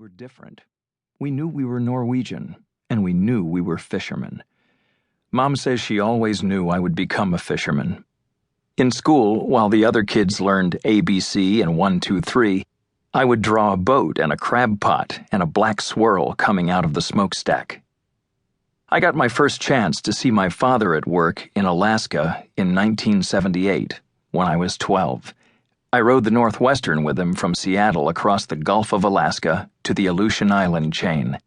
were different. We knew we were Norwegian, and we knew we were fishermen. Mom says she always knew I would become a fisherman. In school, while the other kids learned ABC and 1, 2, 3, I would draw a boat and a crab pot and a black swirl coming out of the smokestack. I got my first chance to see my father at work in Alaska in 1978, when I was 12. I rode the Northwestern with him from Seattle across the Gulf of Alaska to the Aleutian Island chain.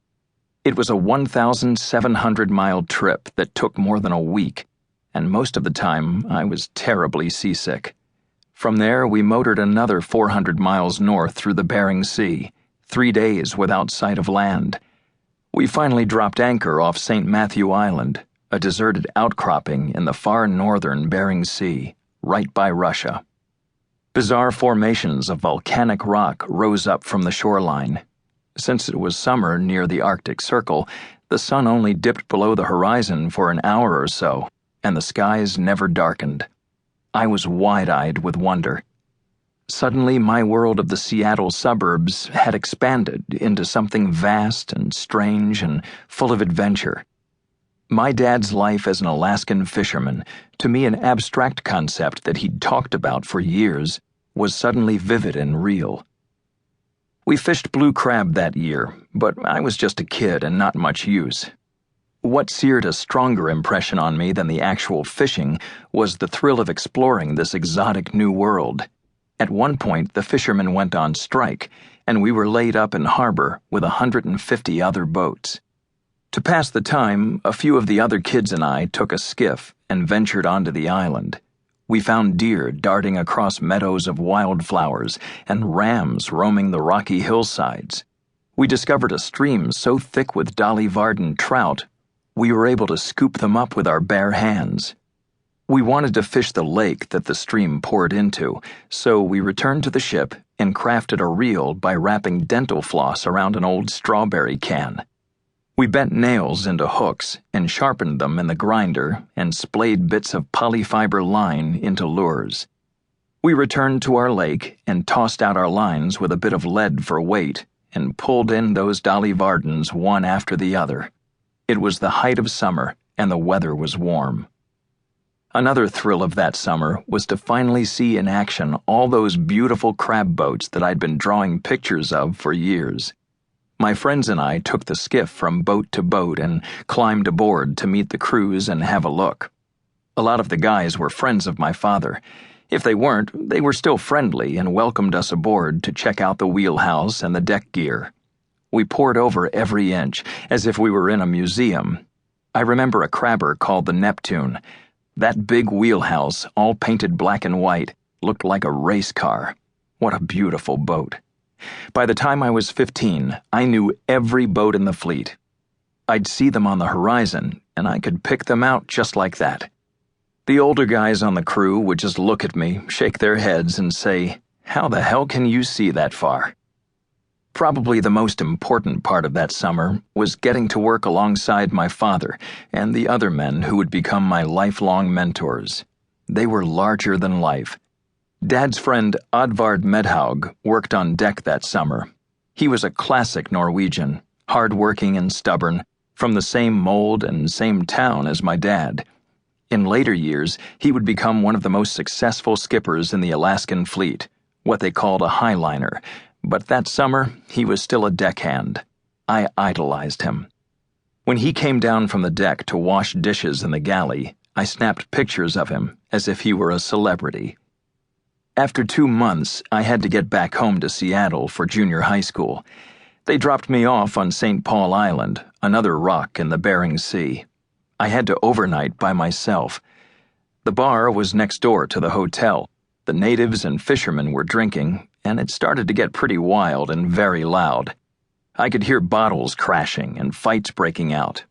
It was a 1,700-mile trip that took more than a week, and most of the time I was terribly seasick. From there, we motored another 400 miles north through the Bering Sea, 3 days without sight of land. We finally dropped anchor off St. Matthew Island, a deserted outcropping in the far northern Bering Sea, right by Russia. Bizarre formations of volcanic rock rose up from the shoreline. Since it was summer near the Arctic Circle, the sun only dipped below the horizon for an hour or so, and the skies never darkened. I was wide-eyed with wonder. Suddenly, my world of the Seattle suburbs had expanded into something vast and strange and full of adventure. My dad's life as an Alaskan fisherman, to me an abstract concept that he'd talked about for years, was suddenly vivid and real. We fished blue crab that year, but I was just a kid and not much use. What seared a stronger impression on me than the actual fishing was the thrill of exploring this exotic new world. At one point, the fishermen went on strike, and we were laid up in harbor with 150 other boats. To pass the time, a few of the other kids and I took a skiff and ventured onto the island. We found deer darting across meadows of wildflowers and rams roaming the rocky hillsides. We discovered a stream so thick with Dolly Varden trout, we were able to scoop them up with our bare hands. We wanted to fish the lake that the stream poured into, so we returned to the ship and crafted a reel by wrapping dental floss around an old strawberry can. We bent nails into hooks and sharpened them in the grinder and splayed bits of polyfiber line into lures. We returned to our lake and tossed out our lines with a bit of lead for weight and pulled in those Dolly Vardens one after the other. It was the height of summer and the weather was warm. Another thrill of that summer was to finally see in action all those beautiful crab boats that I'd been drawing pictures of for years. My friends and I took the skiff from boat to boat and climbed aboard to meet the crews and have a look. A lot of the guys were friends of my father. If they weren't, they were still friendly and welcomed us aboard to check out the wheelhouse and the deck gear. We pored over every inch, as if we were in a museum. I remember a crabber called the Neptune. That big wheelhouse, all painted black and white, looked like a race car. What a beautiful boat. By the time I was 15, I knew every boat in the fleet. I'd see them on the horizon, and I could pick them out just like that. The older guys on the crew would just look at me, shake their heads, and say, "How the hell can you see that far?" Probably the most important part of that summer was getting to work alongside my father and the other men who would become my lifelong mentors. They were larger than life. Dad's friend Oddvard Medhaug worked on deck that summer. He was a classic Norwegian, hard-working and stubborn, from the same mold and same town as my dad. In later years, he would become one of the most successful skippers in the Alaskan fleet, what they called a highliner, but that summer, he was still a deckhand. I idolized him. When he came down from the deck to wash dishes in the galley, I snapped pictures of him as if he were a celebrity. After 2 months, I had to get back home to Seattle for junior high school. They dropped me off on St. Paul Island, another rock in the Bering Sea. I had to overnight by myself. The bar was next door to the hotel. The natives and fishermen were drinking, and it started to get pretty wild and very loud. I could hear bottles crashing and fights breaking out.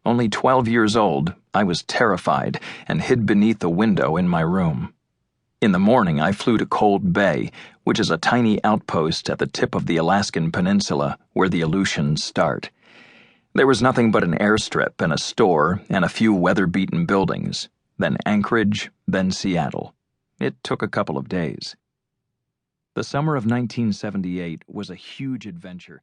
Only 12 years old, I was terrified and hid beneath the window in my room. In the morning, I flew to Cold Bay, which is a tiny outpost at the tip of the Alaskan peninsula where the Aleutians start. There was nothing but an airstrip and a store and a few weather-beaten buildings, then Anchorage, then Seattle. It took a couple of days. The summer of 1978 was a huge adventure.